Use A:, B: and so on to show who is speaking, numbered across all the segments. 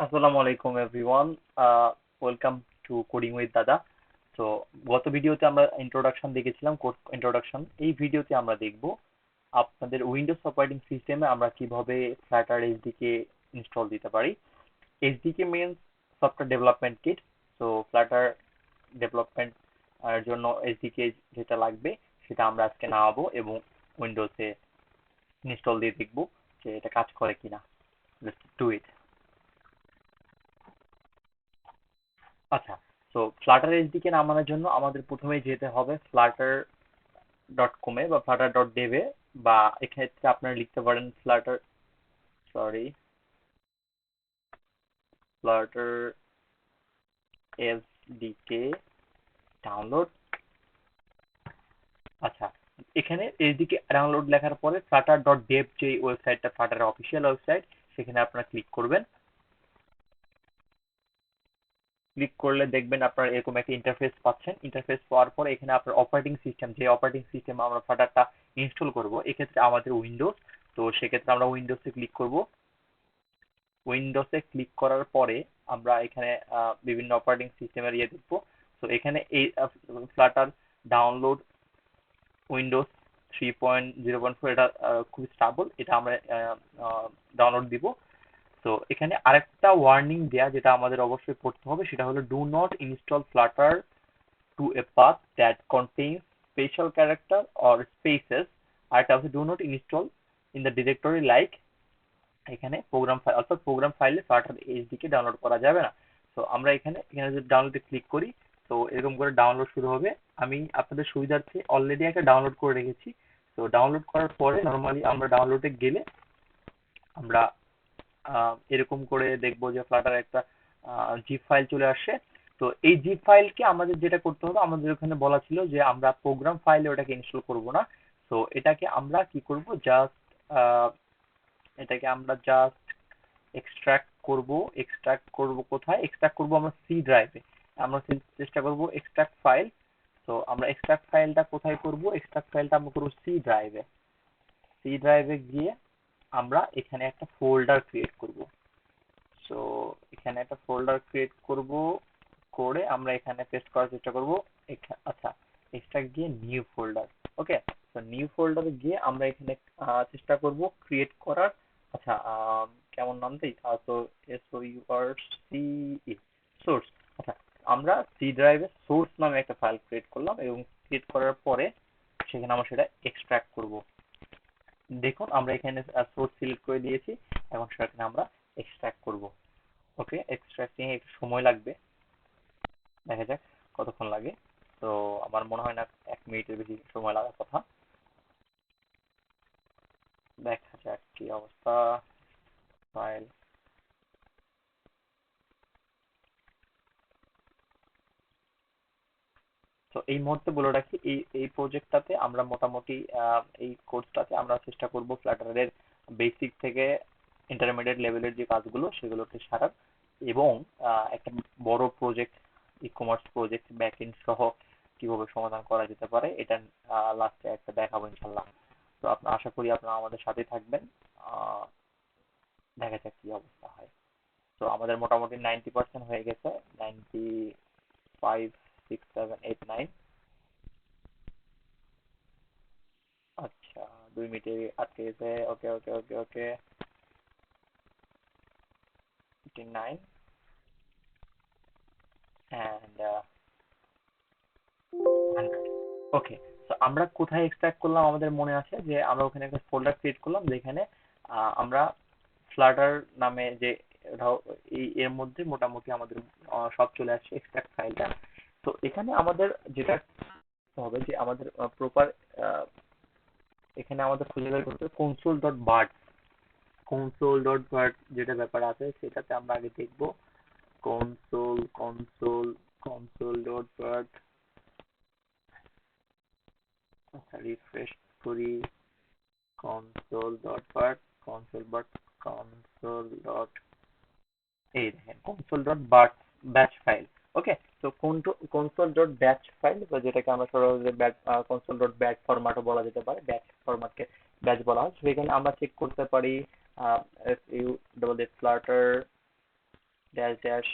A: আসসালামু আলাইকুম everyone. Welcome to coding with দাদা। তো গত ভিডিওতে আমরা ইন্ট্রোডাকশন দেখেছিলাম, কোড ইন্ট্রোডাকশন। এই ভিডিওতে আমরা দেখব আপনাদের উইন্ডোজ অপারেটিং সিস্টেমে আমরা কিভাবে ফ্লাটার এসডিকে ইনস্টল দিতে পারি। SDK means software development kit. তো ফ্লাটার ডেভেলপমেন্ট এর জন্য এসডিকে যেটা লাগবে সেটা আমরা আজকে নামাবো এবং উইন্ডোজে ইনস্টল দিয়ে দেখব যে এটা কাজ করে কিনা। Let's do it. আচ্ছা, তো ফ্লাটার এসডিকে নামানোর জন্য আমাদের প্রথমে যেতে হবে ফ্লাটার ডট কমে বা ফ্লাটার ডট ডেভে, বা এক্ষেত্রে আপনারা লিখতে পারেন Flutter, sorry, Flutter SDK download. আচ্ছা, এখানে এসডিকে ডাউনলোড লেখার পরে ফ্লাটার ডট ডেভ যে ওয়েবসাইটটা, ফ্লাটারের অফিসিয়াল ওয়েবসাইট, সেখানে আপনারা ক্লিক করবেন। ক্লিক করলে দেখবেন আপনারা এরকম একটা ইন্টারফেস পাচ্ছেন। ইন্টারফেস পাওয়ার পরে এখানে আপনার অপারেটিং সিস্টেম, যে অপারেটিং সিস্টেম আমরা ফ্লাটারটা ইনস্টল করব, এক্ষেত্রে আমাদের উইন্ডোজ। তো সেক্ষেত্রে আমরা উইন্ডোজে ক্লিক করব। উইন্ডোজে ক্লিক করার পরে আমরা এখানে বিভিন্ন অপারেটিং সিস্টেমের ইয়ে দেখবো। তো এখানে এই ফ্লাটার ডাউনলোড উইন্ডোজ 3.0.4, এটা খুব স্টেবল, এটা আমরা ডাউনলোড দিব। তো এখানে আরেকটা ওয়ার্নিং দেয়া যেটা আমাদের অবশ্যই পড়তে হবে, সেটা হলো do not install Flutter to a path that contains special character or spaces. আর এটা হচ্ছে do not install in the directory like, এখানে প্রোগ্রাম ফাইল, অর্থাৎ প্রোগ্রাম ফাইলে ফ্লাটার এইচডিকে ডাউনলোড করা যাবে না। তো আমরা এখানে এখানে যদি ডাউনলোডে ক্লিক করি, তো এরকম করে ডাউনলোড শুরু হবে। আমি আপনাদের সুবিধার্থে অলরেডি একটা ডাউনলোড করে রেখেছি। তো ডাউনলোড করার পরে নর্মালি আমরা ডাউনলোডে গেলে আমরা এরকম করে দেখবো যে ফ্লাটার একটা জিপ ফাইল চলে আসে। তো এই জিপ ফাইলকে আমাদের যেটা করতে হবে, আমাদের ওখানে বলা ছিল যে আমরা প্রোগ্রাম ফাইলে ওটাকে ইনস্টল করব না। তো এটাকে আমরা কি করব, জাস্ট এটাকে আমরা জাস্ট এক্সট্রাক্ট করব কোথায়, এক্সট্রাক্ট করব আমরা সি ড্রাইভে। আমরা চেষ্টা করব এক্সট্রাক্ট ফাইল। তো আমরা এক্সট্রাক্ট ফাইলটা কোথায় করব, এক্সট্রাক্ট ফাইলটা আমরা করব সি ড্রাইভে। সি ড্রাইভে গিয়ে আমরা এখানে একটা ফোল্ডার ক্রিয়েট করব। সো এখানে একটা ফোল্ডার ক্রিয়েট করব, করে আমরা এখানে পেস্ট করার চেষ্টা করব। আচ্ছা, এক্সট্রাক্ট গিয়ে নিউ ফোল্ডার। ওকে, তো নিউ ফোল্ডারে গিয়ে আমরা এখানে চেষ্টা করব ক্রিয়েট করার। আচ্ছা, কেমন নাম দেই, তো SOURCE, সোর্স। আচ্ছা, আমরা সি ড্রাইভে সোর্স নামে একটা ফাইল ক্রিয়েট করলাম এবং ক্রিয়েট করার পরে সেখানে আমরা সেটা এক্সট্রাক্ট করব। দেখুন আমরা এখানে সোর্স সিলেক্ট করে দিয়েছি, এখন সেখানে আমরা এক্সট্রাক্ট করব। ওকে, এক্সট্রাক্টিং একটু সময় লাগবে, দেখা যাক কতক্ষণ লাগে। তো আমার মনে হয় না 1 মিনিটের বেশি সময় লাগার কথা। দেখা যাক কি অবস্থা। ফাইল, তো এই মুহূর্তে বলে রাখি, এই এই প্রজেক্টটাতে আমরা মোটামুটি এই কোর্সটাতে আমরা চেষ্টা করব ফ্লাটারের বেসিক থেকে ইন্টারমিডিয়েট লেভেলের যে কাজগুলো সেগুলোকে সারার, এবং একটা বড় project, e commerce project backend সহ কিভাবে সমাধান করা যেতে পারে এটা লাস্টে একটা দেখাবো ইনশাল্লাহ। তো আপনার আশা করি আপনারা আমাদের সাথে থাকবেন। আহ, দেখা যাক কি অবস্থা হয়। তো আমাদের মোটামুটি 90% হয়ে গেছে, 95, 6, 7, 8, 9। আচ্ছা, 2 মিনিটে আটকে গেছে। ওকে ওকে ওকে ওকে, 59 অ্যান্ড 100। ওকে, তো আমরা কোথায় এক্সট্রাক্ট করলাম, আমাদের মনে আছে যে আমরা ওখানে একটা ফোল্ডার ক্রিয়েট করলাম যেখানে আমরা ফ্লাটার নামে যে এই এর মধ্যে মোটামুটি আমাদের সব চলে আসছে এক্সট্রাক্ট ফাইলটা। তো এখানে আমাদের যেটা করতে হবে যে আমাদের প্রপার, এখানে আমাদের খুঁজে বের করতে হবে console.bat। console.bat যেটা ব্যাপার আছে সেটাতে আমরা আগে দেখবো। console. আচ্ছা, রিফ্রেশ করি। console.bat, console. console. এই দেখেন console.bat ব্যাচ ফাইল। ওকে, তো console.batch ফাইল, বা যেটাকে আমরা সরাসরি console.bat ফরম্যাটও বলা যেতে পারে, ব্যাচ ফরম্যাটকে ব্যাচ বলা হয়। সেখানে আমরা চেক করতে পারি flutter ড্যাশ ড্যাশ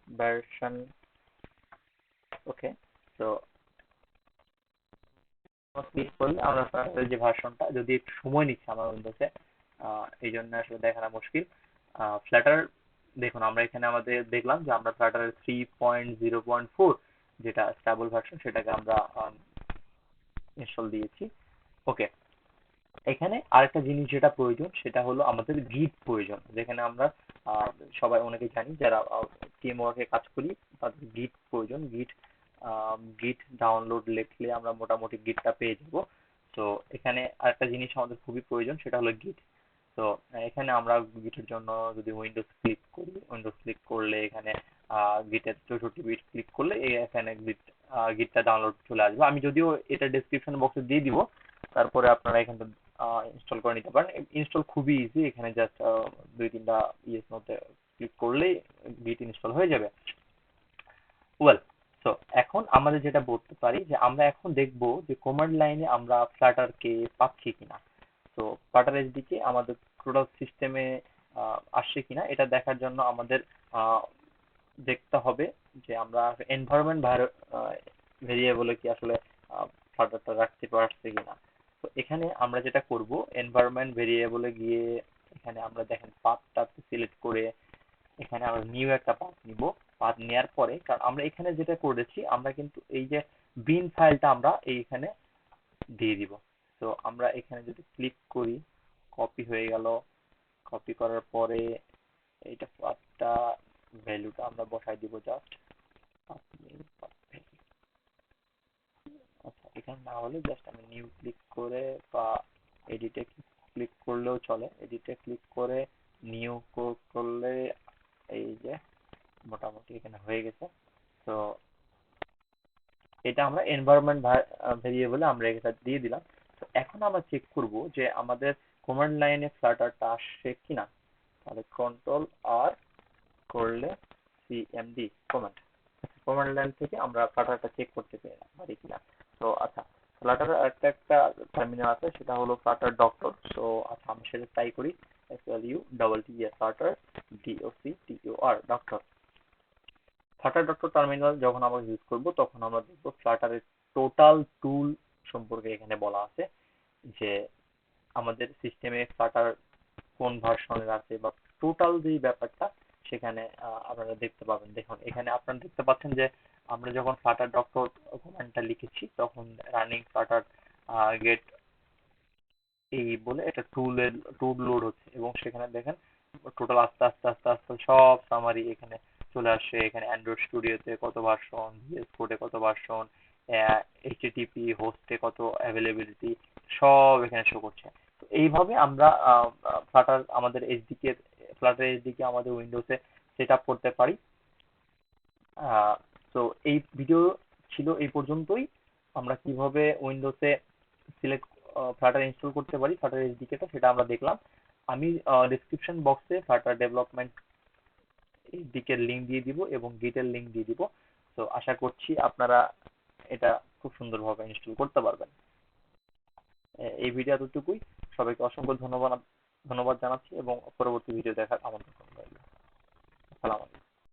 A: ভার্সন। ওকে, তো ক্লিক করলে আমরা ফ্লাটারের যে ভার্সনটা, যদি একটু সময় নিচ্ছে আমার উইন্ডোজে, এই জন্য আসলে দেখানো মুশকিল। ফ্লাটার দেখুন, আমরা এখানে আমাদের দেখলাম যে আমরা ফ্লাটারের 3.0.4 যেটা স্টেবল ভার্সন, সেটাকে আমরা ইনস্টল দিয়েছি। ওকে, এখানে আরেকটা জিনিস যেটা প্রয়োজন সেটা হলো আমাদের গিট প্রয়োজন, যেখানে আমরা সবাই অনেকে জানি যারা টিম ওয়ার্কে কাজ করি, তাদের গিট প্রয়োজন। গিট ডাউনলোড লিখলে আমরা মোটামুটি গিটটা পেয়ে যাব। তো এখানে আরেকটা জিনিস আমাদের খুবই প্রয়োজন, সেটা হলো গিট। তো এখানে আমরা গিটের জন্য যদি উইন্ডোজ ক্লিক করলে এখানে গিটের 64 বিট ক্লিক করলে এখানে গিটটা ডাউনলোড চলে আসবে। আমি যদিও এটা ডেসক্রিপশন বক্সে দিয়ে দিব, তারপরে আপনারা এখান থেকে ইনস্টল করে নিতে পারেন। ইনস্টল খুবই ইজি, এখানে জাস্ট 2-3টা ইয়ের মধ্যে ক্লিক করলেই গিট ইনস্টল হয়ে যাবে। ওয়েল, তো এখন আমাদের যেটা বলতে পারি যে আমরা এখন দেখব যে কমান্ড লাইনে আমরা ফ্লাটারকে পাচ্ছি কিনা। তো ফ্লাটার এসডিকে আমাদের টোটাল সিস্টেমে আসছে কিনা এটা দেখার জন্য আমাদের আহ, দেখতে হবে যে আমরা এনভায়রনমেন্ট ভেরিয়েবলে কি আসলে ফ্লাটারটা রাখতে পারছি কিনা। তো এখানে আমরা যেটা করব, এনভায়রনমেন্ট ভেরিয়েবলে গিয়ে এখানে আমরা দেখেন পাথটা সিলেক্ট করে এখানে আমরা নিউ একটা পাথ নিব। পাথ নেওয়ার পরে, কারণ আমরা এখানে যেটা করেছি, আমরা কিন্তু এই যে বিন ফাইলটা আমরা এইখানে দিয়ে দিব। তো আমরা এখানে যদি ক্লিক করি, কপি হয়ে গেল। কপি করার পরে এইটা পাথটা ভ্যালুটা আমরা বসাই দিব জাস্ট। আচ্ছা, এখানে না হলে জাস্ট আমি নিউ ক্লিক করে বা এডিটে ক্লিক করলেও চলে। এডিটে ক্লিক করে নিউ করলে এই যে মোটামুটি এখানে হয়ে গেছে। তো এটা আমরা এনভায়রনমেন্ট ভেরিয়েবলে আমরা এটা দিয়ে দিলাম। তো এখন আমরা চেক করব যে আমাদের কমান্ড লাইনে ফ্লাটারটা আসছে কিনা। তাহলে কন্ট্রোল আর করলে সিএমডি কমান্ড, কমান্ড লাইন থেকে আমরা ফ্লাটারটা চেক করতে পারি কিনা। তো আচ্ছা, ফ্লাটারের একটা টার্মিনাল আছে, সেটা হলো ফ্লাটার ডক্টর। তো আচ্ছা, আমি সেটা ট্রাই করি। FLUTTER Flutter DOCTOR doctor. Flutter doctor terminal যখন আমরা ইউজ করব, তখন আমরা দেখব ফ্লাটারের টোটাল টুল সম্পর্কে এখানে বলা আছে, যে আমাদের সিস্টেমে ফ্লাটার কোন ভার্সনের আছে বা টোটাল যে ব্যাপারটা সেখানে আপনারা দেখতে পাবেন। দেখুন, এখানে আপনারা দেখতে পাচ্ছেন যে আমরা যখন ফ্লাটার ডক্টর কমান্ডটা লিখেছি, তখন রানিং ফ্লাটার গেট এই বলে এটা টুল লোড হচ্ছে, এবং সেখানে দেখেন টোটাল আস্তে আস্তে আস্তে আস্তে সব সামারি এখানে চলে আসছে। এখানে অ্যান্ড্রয়েড স্টুডিওতে কত ভার্সন, ভিএস কোডে কত ভার্সন, এইচটিটিপি হোস্টে কত অ্যাভেলেবিলিটি, সব এখানে শো করছে। তো এইভাবে আমরা ফ্লাটার এইচডিকে আমাদের উইন্ডোজে সেট আপ করতে পারি। তো এই ভিডিও ছিল এই পর্যন্তই। আমরা কিভাবে উইন্ডোজে সিলেক্ট ফ্লাটার ইনস্টল করতে পারি, ফ্লাটার এসডিকেটা, সেটা আমরা দেখলাম। আমি ডিসক্রিপশন বক্সে ফ্লাটার ডেভেলপমেন্ট দিকের লিঙ্ক দিয়ে দিব এবং গিটের লিঙ্ক দিয়ে দিব। তো আশা করছি আপনারা এটা খুব সুন্দরভাবে ইনস্টল করতে পারবেন। এই ভিডিও এতটুকুই। সবাইকে অসংখ্য ধন্যবাদ জানাচ্ছি এবং পরবর্তী ভিডিও দেখার আমন্ত্রণ রইল। আসসালামু আলাইকুম।